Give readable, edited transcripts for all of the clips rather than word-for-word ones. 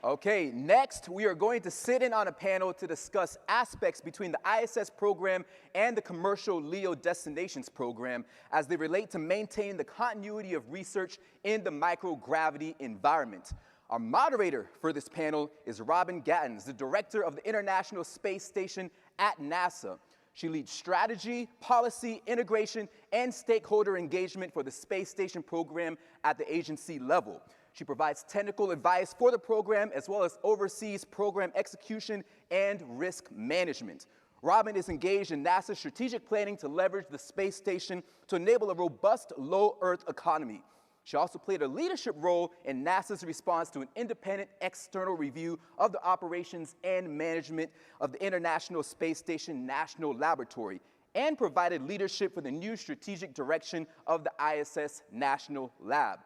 Okay, next we are going to sit in on a panel to discuss aspects between the ISS program and the commercial LEO destinations program as they relate to maintain the continuity of research in the microgravity environment. Our moderator for this panel is Robin Gattens, the director of the International Space Station at NASA. She leads strategy, policy, integration, and stakeholder engagement for the space station program at the agency level. She provides technical advice for the program as well as oversees program execution and risk management. Robin is engaged in NASA's strategic planning to leverage the space station to enable a robust low Earth economy. She also played a leadership role in NASA's response to an independent external review of the operations and management of the International Space Station National Laboratory and provided leadership for the new strategic direction of the ISS National Lab.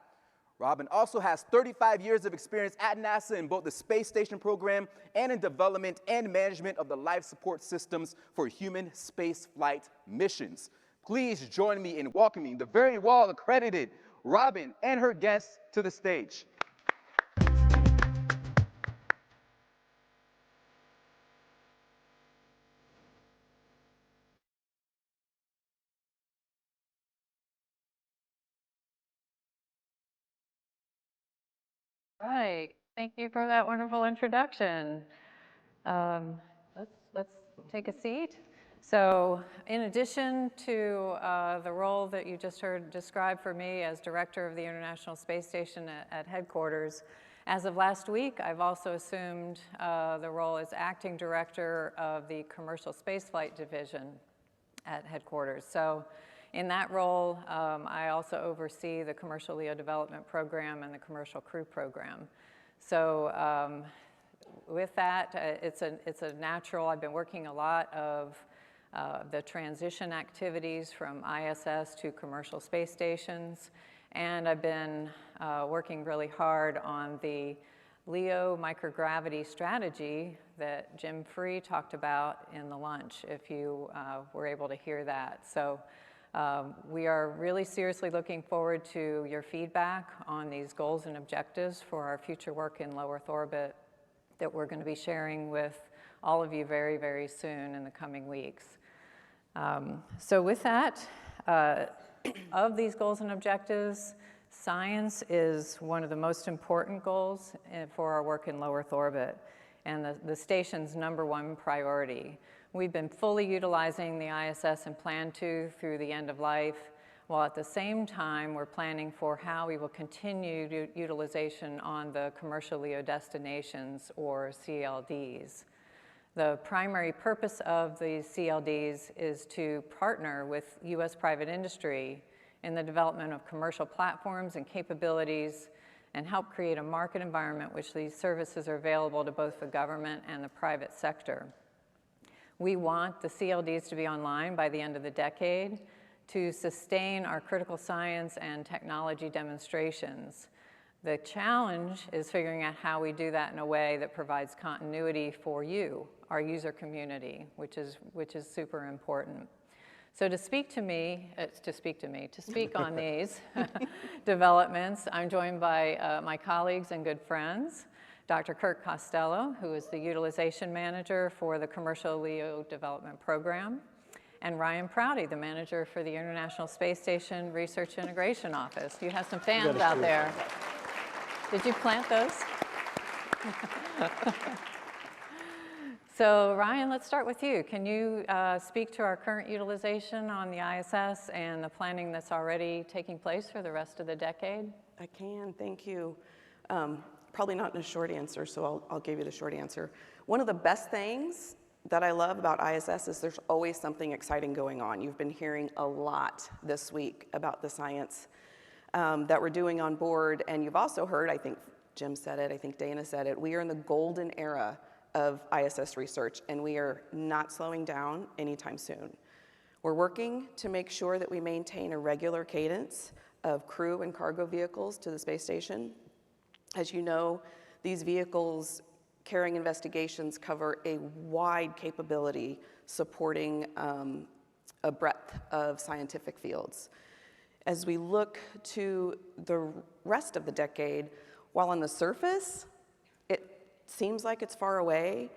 Robin also has 35 years of experience at NASA in both the space station program and in development and management of the life support systems for human spaceflight missions. Please join me in welcoming the very well-accredited Robin and her guests to the stage. Right. Thank you for that wonderful introduction. Let's take a seat. So in addition to the role that you just heard described for me as director of the International Space Station at headquarters, as of last week, I've also assumed the role as acting director of the Commercial Spaceflight Division at headquarters. So in that role, I also oversee the Commercial LEO Development Program and the Commercial Crew Program. So with that, it's a natural, I've been working a lot of the transition activities from ISS to commercial space stations, and I've been working really hard on the LEO microgravity strategy that Jim Free talked about in the lunch, if you were able to hear that. So we are really seriously looking forward to your feedback on these goals and objectives for our future work in low Earth orbit that we're going to be sharing with all of you very, very soon in the coming weeks. So with that, of these goals and objectives, science is one of the most important goals for our work in low Earth orbit and the station's #1 priority. We've been fully utilizing the ISS and plan to through the end of life, while at the same time we're planning for how we will continue utilization on the commercial LEO destinations, or CLDs. The primary purpose of these CLDs is to partner with US private industry in the development of commercial platforms and capabilities and help create a market environment which these services are available to both the government and the private sector. We want the CLDs to be online by the end of the decade to sustain our critical science and technology demonstrations. The challenge is figuring out how we do that in a way that provides continuity for you, our user community, which is super important. So to speak on these developments, I'm joined by my colleagues and good friends, Dr. Kirk Costello, who is the Utilization Manager for the Commercial LEO Development Program, and Ryan Prouty, the Manager for the International Space Station Research Integration Office. You have some fans out there. Did you plant those? So Ryan, let's start with you. Can you speak to our current utilization on the ISS and the planning that's already taking place for the rest of the decade? I can, thank you. Probably not in a short answer, so I'll give you the short answer. One of the best things that I love about ISS is there's always something exciting going on. You've been hearing a lot this week about the science that we're doing on board, and you've also heard, I think Jim said it, I think Dana said it, we are in the golden era of ISS research, and we are not slowing down anytime soon. We're working to make sure that we maintain a regular cadence of crew and cargo vehicles to the space station. As you know, these vehicles carrying investigations cover a wide capability supporting a breadth of scientific fields. As we look to the rest of the decade, while on the surface, seems like it's far away.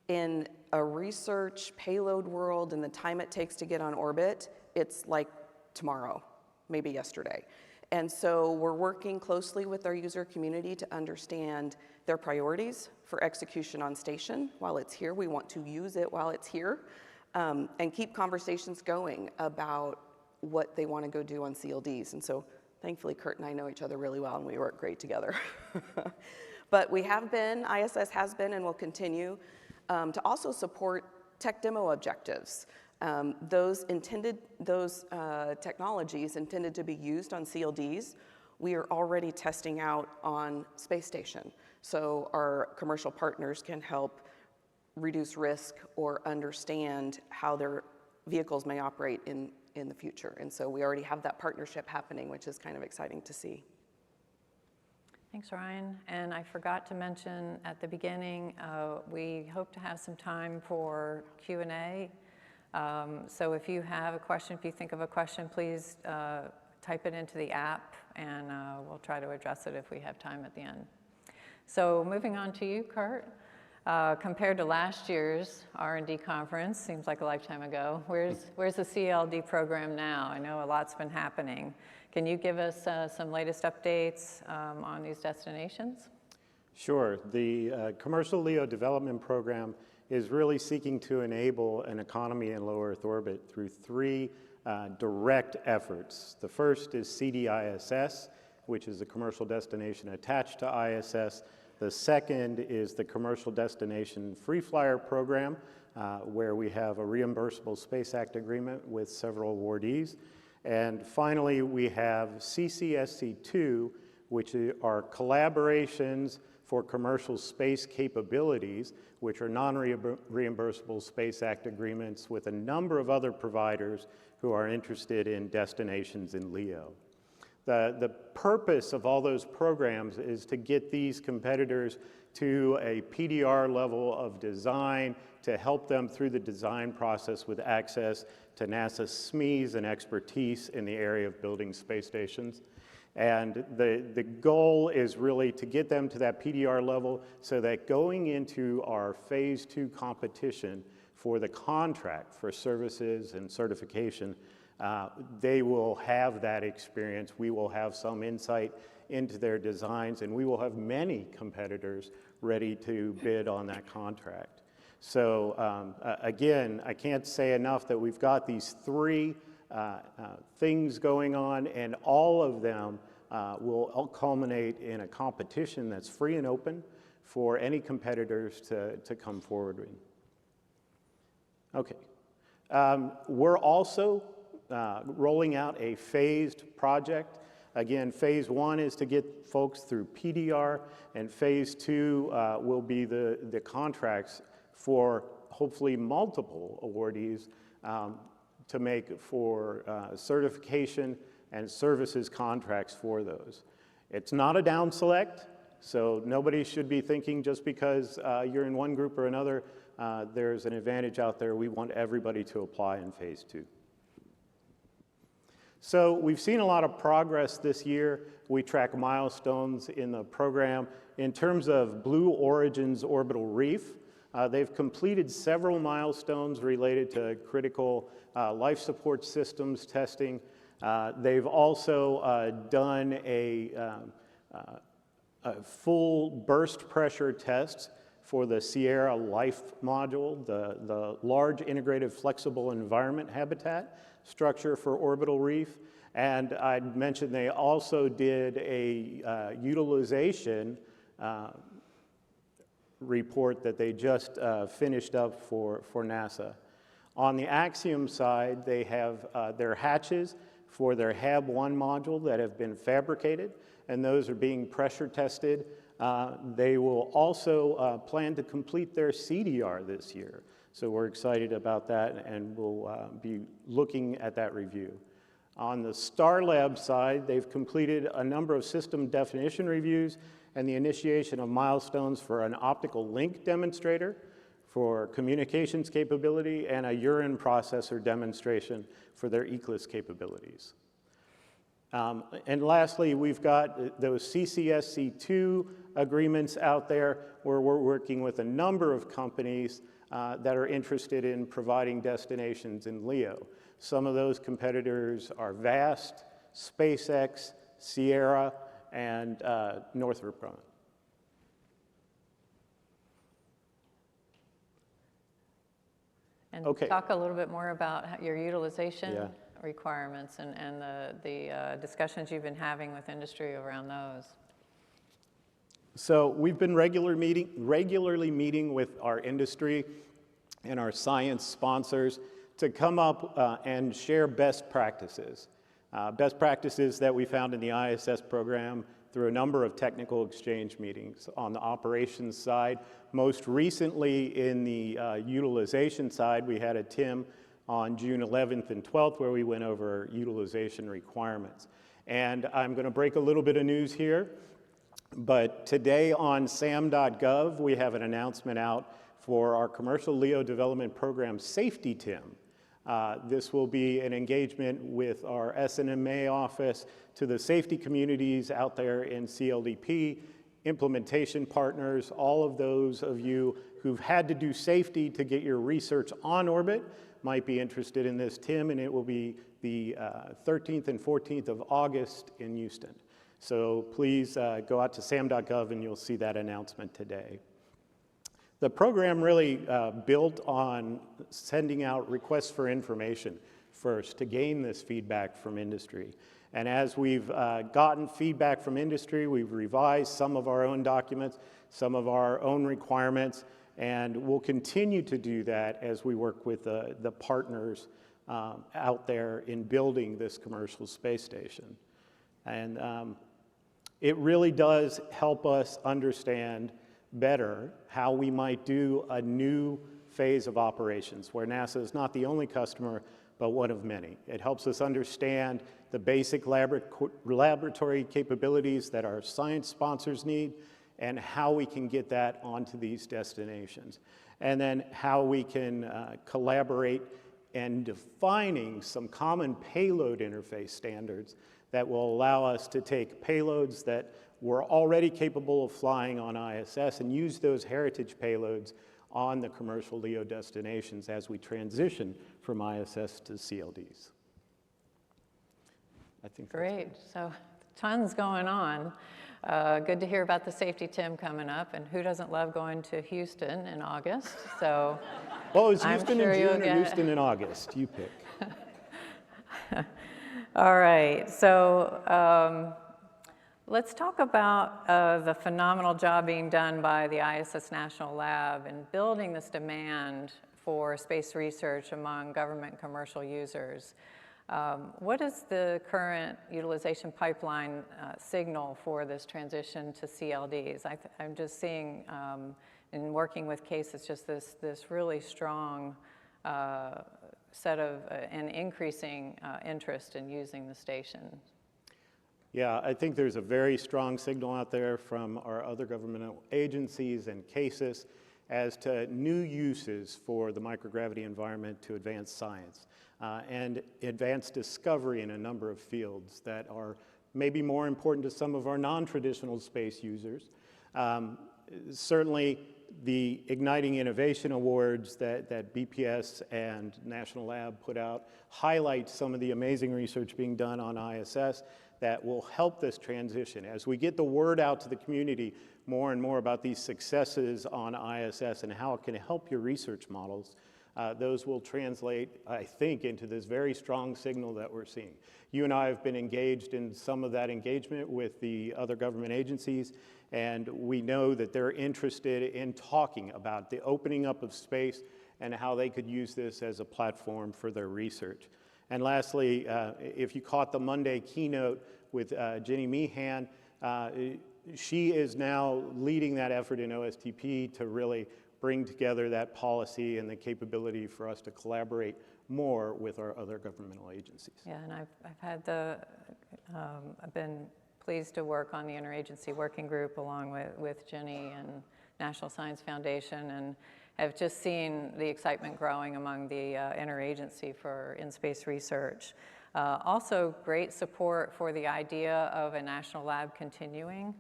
In a research payload world and the time it takes to get on orbit, it's like tomorrow, maybe yesterday. And so we're working closely with our user community to understand their priorities for execution on station while it's here. We want to use it while it's here, and keep conversations going about what they want to go do on CLDs. And so thankfully, Kurt and I know each other really well, and we work great together. But we have been, ISS has been and will continue to also support tech demo objectives. Those technologies intended to be used on CLDs, we are already testing out on space station. So our commercial partners can help reduce risk or understand how their vehicles may operate in the future. And so we already have that partnership happening, which is kind of exciting to see. Thanks, Ryan. And I forgot to mention at the beginning, we hope to have some time for Q&A. So if you have a question, if you think of a question, please type it into the app, and we'll try to address it if we have time at the end. So moving on to you, Kurt. Compared to last year's R&D conference, seems like a lifetime ago, where's the CLD program now? I know a lot's been happening. Can you give us some latest updates on these destinations? Sure. The Commercial LEO Development Program is really seeking to enable an economy in low Earth orbit through three direct efforts. The first is CDISS, which is a commercial destination attached to ISS. The second is the Commercial Destination Free Flyer Program, where we have a reimbursable Space Act agreement with several awardees. And finally, we have CCSC2, which are collaborations for commercial space capabilities, which are non-reimbursable Space Act agreements with a number of other providers who are interested in destinations in LEO. The purpose of all those programs is to get these competitors to a PDR level of design, to help them through the design process with access to NASA's SMEs and expertise in the area of building space stations. And the goal is really to get them to that PDR level so that going into our phase 2 competition for the contract for services and certification, they will have that experience. We will have some insight into their designs, and we will have many competitors ready to bid on that contract. So again, I can't say enough that we've got these three things going on, and all of them will culminate in a competition that's free and open for any competitors to come forward with. Okay. We're also rolling out a phased project. Again, phase 1 is to get folks through PDR, and phase 2 will be the contracts for hopefully multiple awardees to make for certification and services contracts for those. It's not a down select, so nobody should be thinking just because you're in one group or another, there's an advantage out there. We want everybody to apply in phase 2. So we've seen a lot of progress this year. We track milestones in the program. In terms of Blue Origin's orbital reef, they've completed several milestones related to critical life support systems testing. They've also done a full burst pressure test for the Sierra Life module, the large integrated flexible environment habitat structure for orbital reef. And I'd mentioned they also did a utilization report that they just finished up for NASA. On the Axiom side, they have their hatches for their HAB-1 module that have been fabricated, and those are being pressure tested. They will also plan to complete their CDR this year. So we're excited about that, and we'll be looking at that review. On the Starlab side, they've completed a number of system definition reviews and the initiation of milestones for an optical link demonstrator, for communications capability, and a urine processor demonstration for their ECLSS capabilities. And lastly, we've got those CCSC2 agreements out there where we're working with a number of companies that are interested in providing destinations in LEO. Some of those competitors are VAST, SpaceX, Sierra, and Northrop Grumman. And Okay. talk a little bit more about your utilization requirements and the discussions you've been having with industry around those. So we've been regularly meeting with our industry and our science sponsors to come up and share best practices. Best practices that we found in the ISS program through a number of technical exchange meetings on the operations side. Most recently in the utilization side, we had a TIM on June 11th and 12th where we went over utilization requirements. And I'm going to break a little bit of news here, but today on sam.gov we have an announcement out for our commercial LEO development program safety TIM. This will be an engagement with our SNMA office to the safety communities out there in CLDP, implementation partners, all of those of you who've had to do safety to get your research on orbit might be interested in this TIM, and it will be the 13th and 14th of August in Houston. So please go out to sam.gov and you'll see that announcement today. The program really built on sending out requests for information first to gain this feedback from industry. And as we've gotten feedback from industry, we've revised some of our own documents, some of our own requirements, and we'll continue to do that as we work with the partners out there in building this commercial space station. And it really does help us understand better how we might do a new phase of operations where NASA is not the only customer, but one of many. It helps us understand the basic laboratory capabilities that our science sponsors need and how we can get that onto these destinations. And then how we can collaborate in defining some common payload interface standards that will allow us to take payloads that we're already capable of flying on ISS and use those heritage payloads on the commercial LEO destinations as we transition from ISS to CLDs. I think that's Great. So tons going on. Good to hear about the safety TIM coming up, and who doesn't love going to Houston in August? So, well, is I'm Houston sure in you'll June or get- Houston in August? You pick. All right. So let's talk about the phenomenal job being done by the ISS National Lab in building this demand for space research among government and commercial users. What is the current utilization pipeline signal for this transition to CLDs? I'm just seeing in working with cases just this really strong set of and increasing interest in using the station. Yeah, I think there's a very strong signal out there from our other governmental agencies and CASIS as to new uses for the microgravity environment to advance science and advance discovery in a number of fields that are maybe more important to some of our non-traditional space users. Certainly, the Igniting Innovation Awards that BPS and National Lab put out highlight some of the amazing research being done on ISS that will help this transition. As we get the word out to the community more and more about these successes on ISS and how it can help your research models, those will translate, I think, into this very strong signal that we're seeing. You and I have been engaged in some of that engagement with the other government agencies, and we know that they're interested in talking about the opening up of space and how they could use this as a platform for their research. And lastly, if you caught the Monday keynote with Jenny Meehan, she is now leading that effort in OSTP to really bring together that policy and the capability for us to collaborate more with our other governmental agencies. Yeah, and I've been pleased to work on the interagency working group along with Jenny and National Science Foundation, and have just seen the excitement growing among the interagency for in-space research. Also, great support for the idea of a national lab continuing,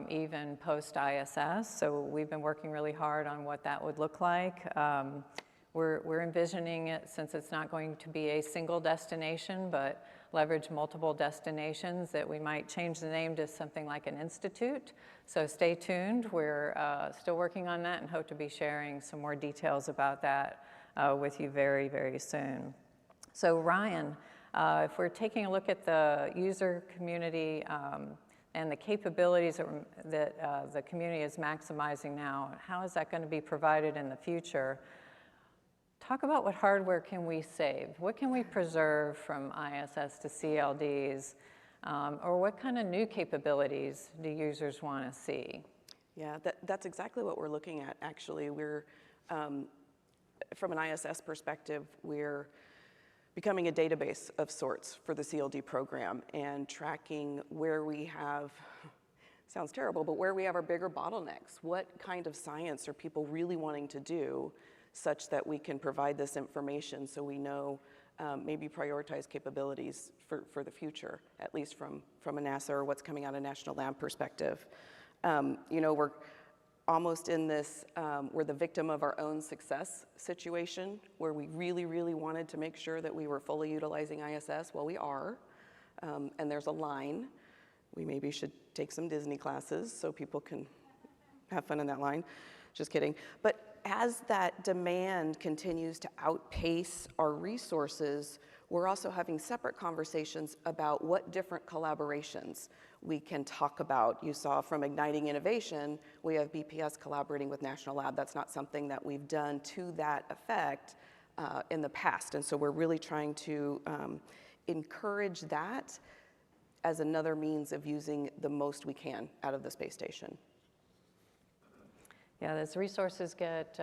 even post-ISS. So we've been working really hard on what that would look like. We're envisioning it, since it's not going to be a single destination, but leverage multiple destinations, that we might change the name to something like an institute. So stay tuned. We're still working on that and hope to be sharing some more details about that with you very, very soon. So Ryan, if we're taking a look at the user community and the capabilities that the community is maximizing now, how is that going to be provided in the future? Talk about what hardware can we save? What can we preserve from ISS to CLDs? Or what kind of new capabilities do users want to see? Yeah, that's exactly what we're looking at, actually. We're, from an ISS perspective, we're becoming a database of sorts for the CLD program and tracking where we have, sounds terrible, but where we have our bigger bottlenecks. What kind of science are people really wanting to do, such that we can provide this information so we know maybe prioritize capabilities for the future, at least from a NASA or what's coming out of National Lab perspective. You know, we're almost in this, we're the victim of our own success situation, where we really, really wanted to make sure that we were fully utilizing ISS. Well, we are, and there's a line. We maybe should take some Disney classes so people can have fun in that line. Just kidding. But as that demand continues to outpace our resources, we're also having separate conversations about what different collaborations we can talk about. You saw from Igniting Innovation, we have BPS collaborating with National Lab. That's not something that we've done to that effect in the past. And so we're really trying to encourage that as another means of using the most we can out of the space station. Yeah, as resources get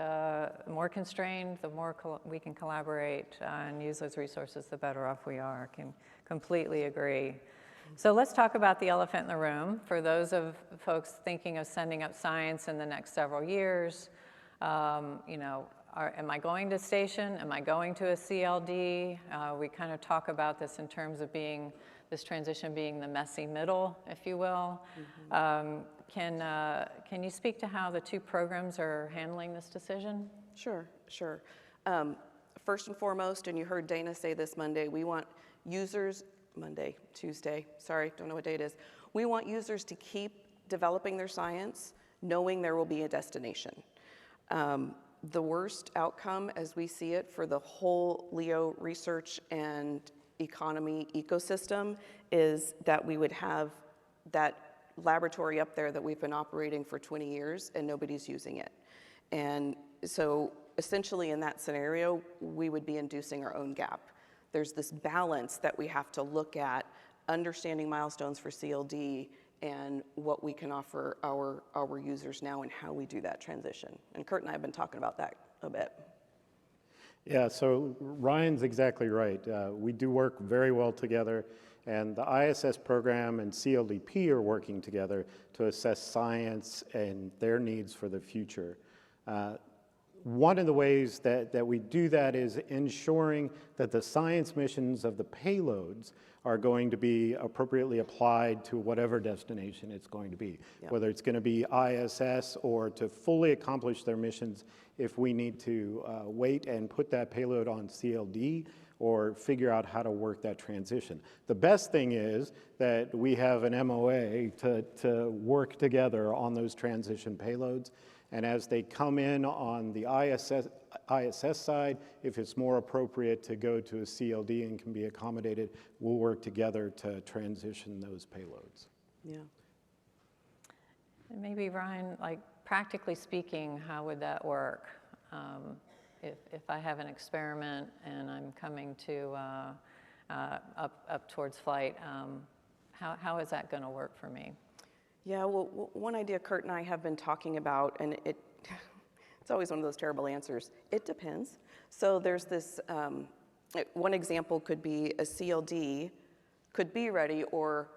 more constrained, the more we can collaborate and use those resources, the better off we are. I can completely agree. So let's talk about the elephant in the room. For those of folks thinking of sending up science in the next several years, you know, am I going to station? Am I going to a CLD? We kind of talk about this in terms of being, this transition being the messy middle, if you will. Mm-hmm. Can you speak to how the two programs are handling this decision? Sure, sure. First and foremost, and you heard Dana say this Monday, we want users, Tuesday, sorry, don't know what day it is. We want users to keep developing their science, knowing there will be a destination. The worst outcome, as we see it, for the whole LEO research and economy ecosystem is that we would have that laboratory up there that we've been operating for 20 years and nobody's using it. And so essentially in that scenario, we would be inducing our own gap. There's this balance that we have to look at, understanding milestones for CLD and what we can offer our users now and how we do that transition. And Kurt and I have been talking about that a bit. Yeah, so Ryan's exactly right. We do work very well together, and the ISS program and CLDP are working together to assess science and their needs for the future. One of the ways that we do that is ensuring that the science missions of the payloads are going to be appropriately applied to whatever destination it's going to be, yep. Whether it's going to be ISS or to fully accomplish their missions if we need to wait and put that payload on CLD or figure out how to work that transition. The best thing is that we have an MOA to work together on those transition payloads. And as they come in on the ISS side, if it's more appropriate to go to a CLD and can be accommodated, we'll work together to transition those payloads. Yeah. And maybe Ryan, like practically speaking, how would that work? If I have an experiment and I'm coming to up towards flight, how is that going to work for me? Yeah, well, one idea Kurt and I have been talking about, and it's always one of those terrible answers. It depends. So there's this, one example could be a CLD could be ready, or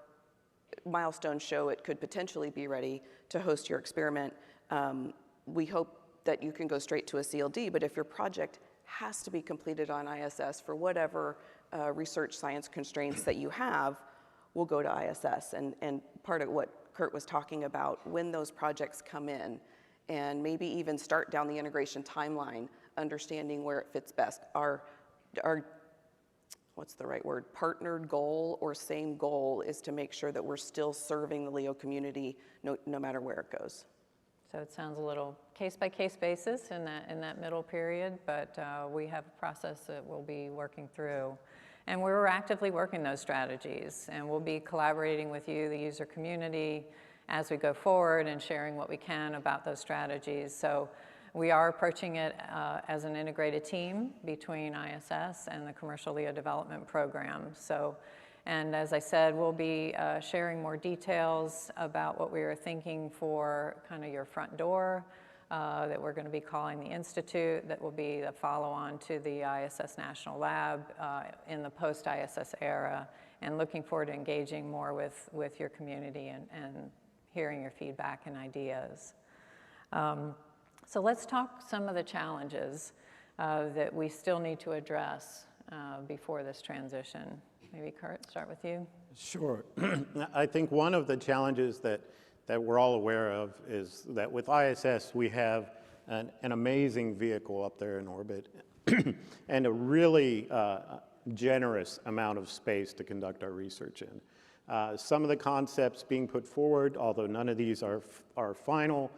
milestones show it could potentially be ready to host your experiment. We hope that you can go straight to a CLD, but if your project has to be completed on ISS for whatever research science constraints that you have will go to ISS. And part of what Kurt was talking about, when those projects come in, and maybe even start down the integration timeline, understanding where it fits best. Our what's the right word, partnered goal or same goal is to make sure that we're still serving the LEO community no matter where it goes. So it sounds a little case-by-case basis in that middle period, but we have a process that we'll be working through. And we're actively working those strategies, and we'll be collaborating with you, the user community, as we go forward and sharing what we can about those strategies. So we are approaching it as an integrated team between ISS and the Commercial LEO Development Program. So, and as I said, we'll be sharing more details about what we are thinking for kind of your front door that we're going to be calling the Institute, that will be the follow-on to the ISS National Lab in the post-ISS era, and looking forward to engaging more with your community and hearing your feedback and ideas. So let's talk some of the challenges that we still need to address before this transition. Maybe Kurt, start with you. Sure. I think one of the challenges that we're all aware of is that with ISS we have an amazing vehicle up there in orbit and a really generous amount of space to conduct our research in. Some of the concepts being put forward, although none of these are final,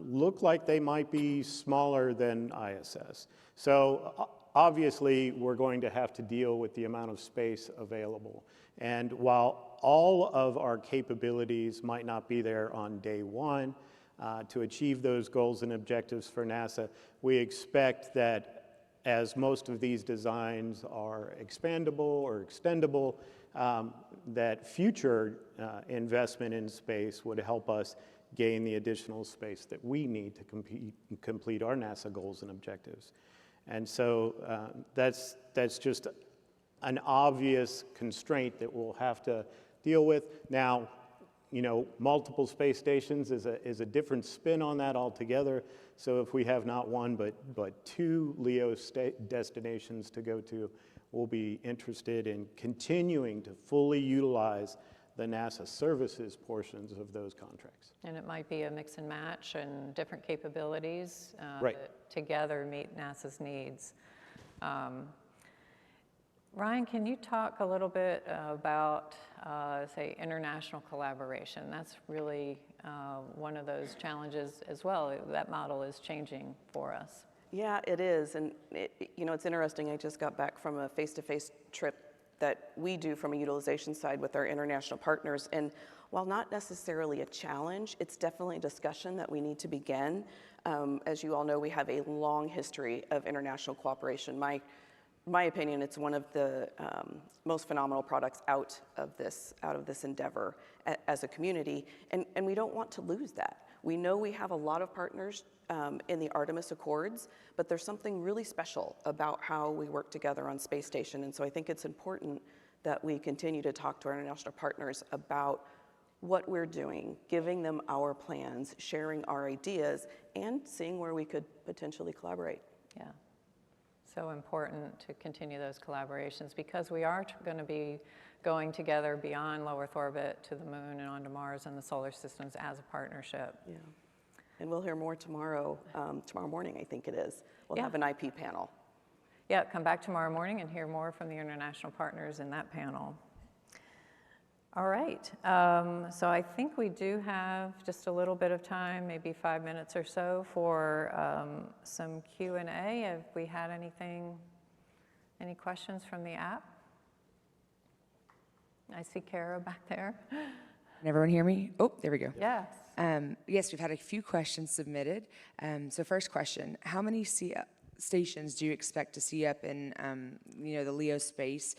look like they might be smaller than ISS. So obviously we're going to have to deal with the amount of space available. And while all of our capabilities might not be there on day one to achieve those goals and objectives for NASA, we expect that as most of these designs are expandable or extendable, that future investment in space would help us gain the additional space that we need to complete our NASA goals and objectives. And so that's just an obvious constraint that we'll have to deal with. Now, you know, multiple space stations is a different spin on that altogether. So if we have not one but two LEO destinations to go to, we'll be interested in continuing to fully utilize the NASA services portions of those contracts. And it might be a mix and match and different capabilities Right. that together meet NASA's needs. Ryan, can you talk a little bit about, say, international collaboration? That's really one of those challenges as well. That model is changing for us. Yeah, it is. And you know, it's interesting. I just got back from a face-to-face trip that we do from a utilization side with our international partners. And while not necessarily a challenge, it's definitely a discussion that we need to begin. As you all know, we have a long history of international cooperation. My opinion, it's one of the most phenomenal products out of this endeavor as a community, and we don't want to lose that. We know we have a lot of partners in the Artemis Accords, but there's something really special about how we work together on space station, and so I think it's important that we continue to talk to our international partners about what we're doing, giving them our plans, sharing our ideas, and seeing where we could potentially collaborate. Yeah. So important to continue those collaborations because we are going to be going together beyond low Earth orbit to the moon and onto Mars and the solar systems as a partnership. Yeah. And we'll hear more tomorrow morning, I think it is. We'll Yeah. have an IP panel. Yeah, come back tomorrow morning and hear more from the international partners in that panel. All right, so I think we do have just a little bit of time, maybe 5 minutes or so for some Q&A. Have we had any questions from the app? I see Kara back there. Can everyone hear me? Oh, there we go. Yes. Yes, we've had a few questions submitted. So first question, how many stations do you expect to see up in, the LEO space,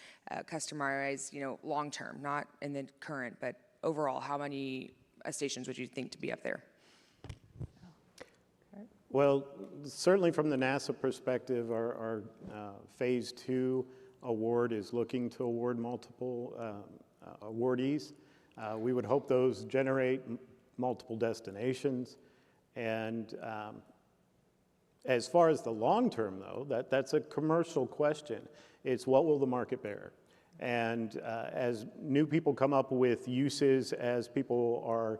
customized, long term, not in the current, but overall, how many stations would you think to be up there? Well, certainly from the NASA perspective, our Phase 2 award is looking to award multiple awardees. We would hope those generate multiple destinations, and As far as the long term, though, that's a commercial question. It's what will the market bear? And as new people come up with uses, as people are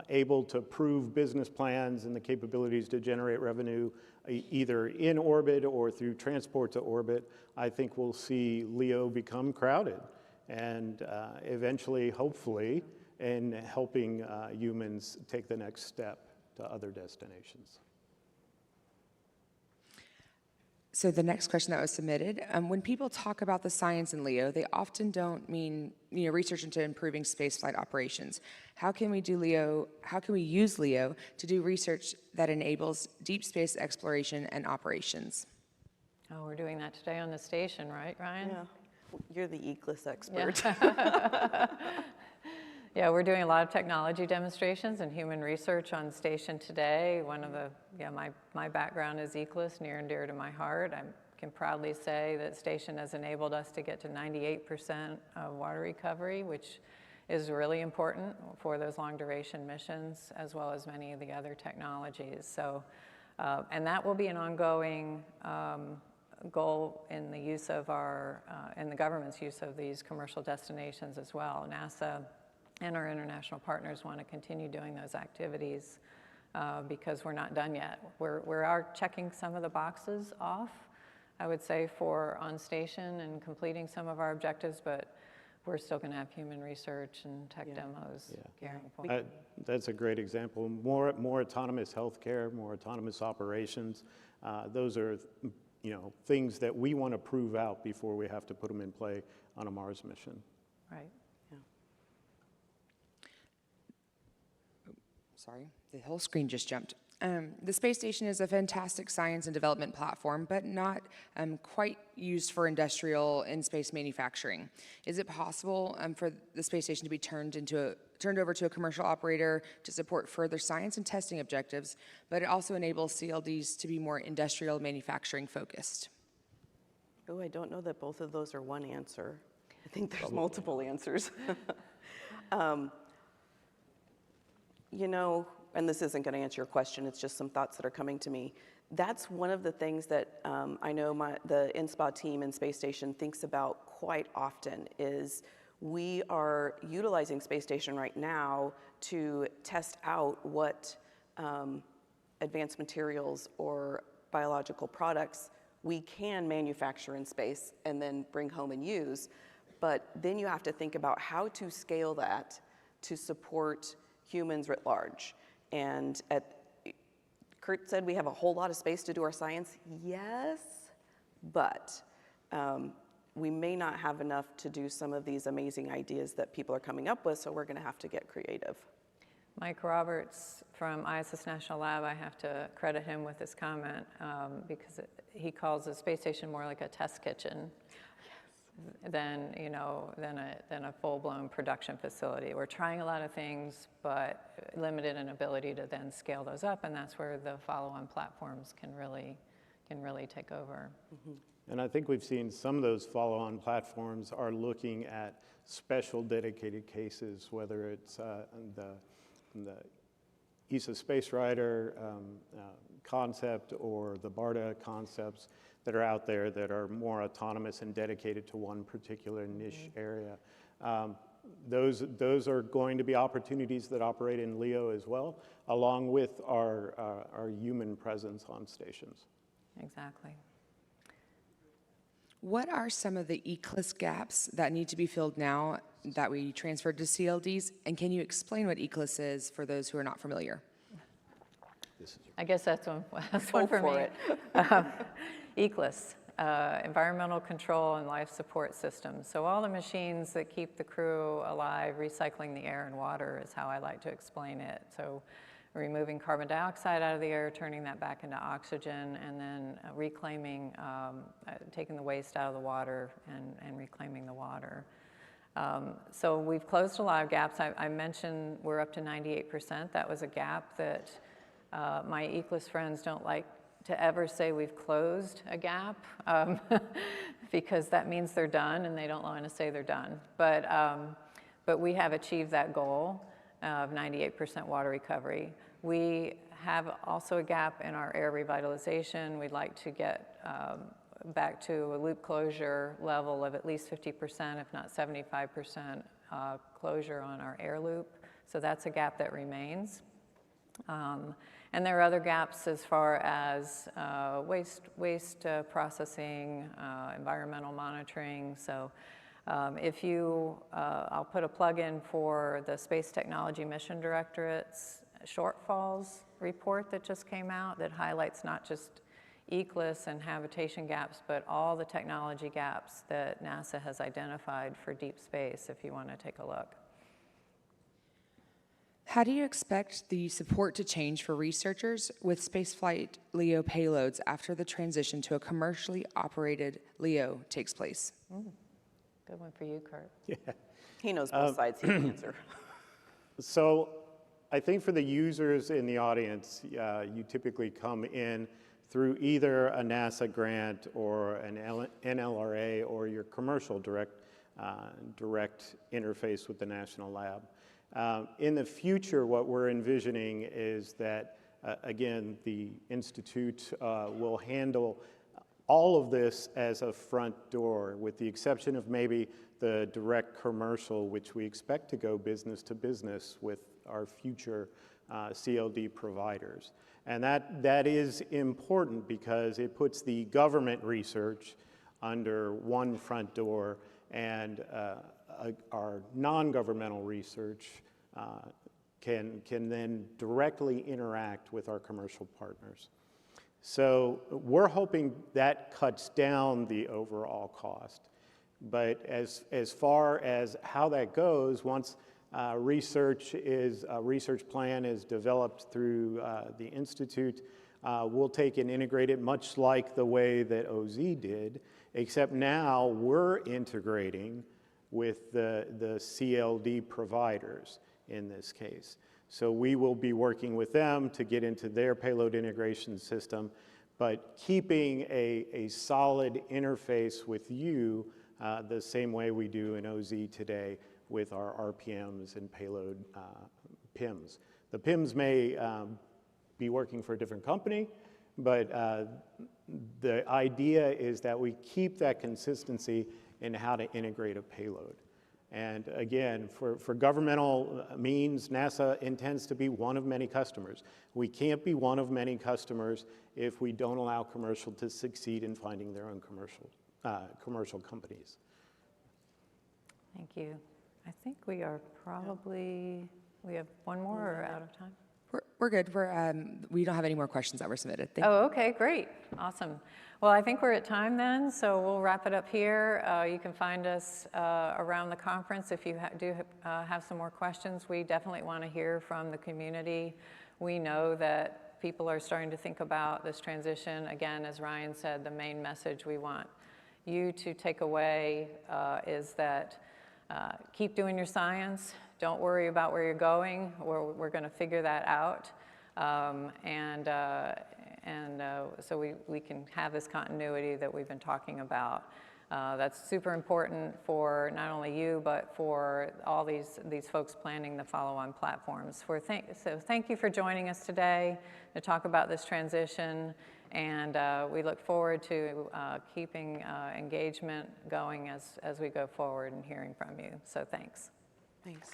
able to prove business plans and the capabilities to generate revenue either in orbit or through transport to orbit, I think we'll see LEO become crowded and eventually, hopefully, in helping humans take the next step to other destinations. So the next question that was submitted, when people talk about the science in LEO, they often don't mean research into improving spaceflight operations. How can we use LEO to do research that enables deep space exploration and operations? Oh, we're doing that today on the station, right, Ryan? Yeah, you're the ECLIS expert. Yeah. Yeah, we're doing a lot of technology demonstrations and human research on station today. One of the, my background is ECLIS, near and dear to my heart. I can proudly say that station has enabled us to get to 98% of water recovery, which is really important for those long duration missions, as well as many of the other technologies. So, and that will be an ongoing goal in the use of our, in the government's use of these commercial destinations as well. NASA and our international partners want to continue doing those activities because we're not done yet. We are checking some of the boxes off, I would say, for on station and completing some of our objectives, but we're still going to have human research and tech demos carrying forward. That's a great example. More autonomous healthcare, more autonomous operations. Those are things that we want to prove out before we have to put them in play on a Mars mission. Right. Sorry, the whole screen just jumped. The space station is a fantastic science and development platform, but not quite used for industrial in-space manufacturing. Is it possible for the space station to be turned over to a commercial operator to support further science and testing objectives, but it also enables CLDs to be more industrial manufacturing focused? Oh, I don't know that both of those are one answer. I think there's multiple answers. And this isn't going to answer your question, it's just some thoughts that are coming to me. That's one of the things that I know the INSPA team and Space Station thinks about quite often is we are utilizing Space Station right now to test out what advanced materials or biological products we can manufacture in space and then bring home and use. But then you have to think about how to scale that to support humans writ large. And Kurt said we have a whole lot of space to do our science. Yes, but we may not have enough to do some of these amazing ideas that people are coming up with, so we're going to have to get creative. Mike Roberts from ISS National Lab, I have to credit him with this comment because he calls the space station more like a test kitchen than a full-blown production facility. We're trying a lot of things, but limited in ability to then scale those up, and that's where the follow-on platforms can really take over. Mm-hmm. And I think we've seen some of those follow-on platforms are looking at special dedicated cases, whether it's the ESA Space Rider concept or the BARDA concepts that are out there that are more autonomous and dedicated to one particular niche area. Those are going to be opportunities that operate in LEO as well, along with our human presence on stations. Exactly. What are some of the ECLIS gaps that need to be filled now that we transferred to CLDs? And can you explain what ECLIS is for those who are not familiar? I guess that's one for me. ECLIS, Environmental Control and Life Support Systems. So all the machines that keep the crew alive, recycling the air and water is how I like to explain it. So removing carbon dioxide out of the air, turning that back into oxygen, and then reclaiming, taking the waste out of the water and reclaiming the water. So we've closed a lot of gaps. I mentioned we're up to 98%. That was a gap that my ECLIS friends don't like to ever say we've closed a gap because that means they're done and they don't want to say they're done. But we have achieved that goal. of 98% water recovery. We have also a gap in our air revitalization. We'd like to get back to a loop closure level of at least 50%, if not 75% closure on our air loop. So that's a gap that remains. And there are other gaps as far as waste processing, environmental monitoring. So if you, I'll put a plug in for the Space Technology Mission Directorate's shortfalls report that just came out that highlights not just ECLS and habitation gaps, but all the technology gaps that NASA has identified for deep space, if you want to take a look. How do you expect the support to change for researchers with spaceflight LEO payloads after the transition to a commercially operated LEO takes place? Good one for you, Kurt. Yeah. He knows both sides, he can answer. So I think for the users in the audience, you typically come in through either a NASA grant or an NLRA or your commercial direct interface with the national lab. In the future, what we're envisioning is that, again, the Institute will handle all of this as a front door, with the exception of maybe the direct commercial, which we expect to go business to business with our future CLD providers. And that is important because it puts the government research under one front door, and our non-governmental research can then directly interact with our commercial partners. So we're hoping that cuts down the overall cost. But as far as how that goes, once a research plan is developed through the Institute, we'll take and integrate it much like the way that OZ did, except now we're integrating with the CLD providers in this case. So we will be working with them to get into their payload integration system, but keeping a solid interface with you the same way we do in OZ today with our RPMs and payload PIMs. The PIMs may be working for a different company, but the idea is that we keep that consistency in how to integrate a payload. And again, for governmental means, NASA intends to be one of many customers. We can't be one of many customers if we don't allow commercial to succeed in finding their own commercial companies. Thank you. I think we are probably, we have one more or out of time? We're good. We don't have any more questions that were submitted. Thank Oh, okay, great, awesome. Well, I think we're at time then, so we'll wrap it up here. You can find us around the conference if you do have some more questions. We definitely want to hear from the community. We know that people are starting to think about this transition. Again, as Ryan said, the main message we want you to take away is that keep doing your science. Don't worry about where you're going. We're going to figure that out. So we can have this continuity that we've been talking about. That's super important for not only you, but for all these folks planning the follow-on platforms. So thank you for joining us today to talk about this transition, and we look forward to keeping engagement going as we go forward and hearing from you. So thanks. Thanks.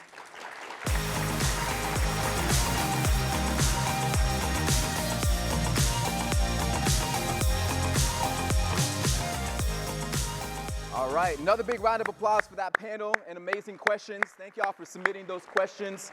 All right, another big round of applause for that panel and amazing questions. Thank y'all for submitting those questions.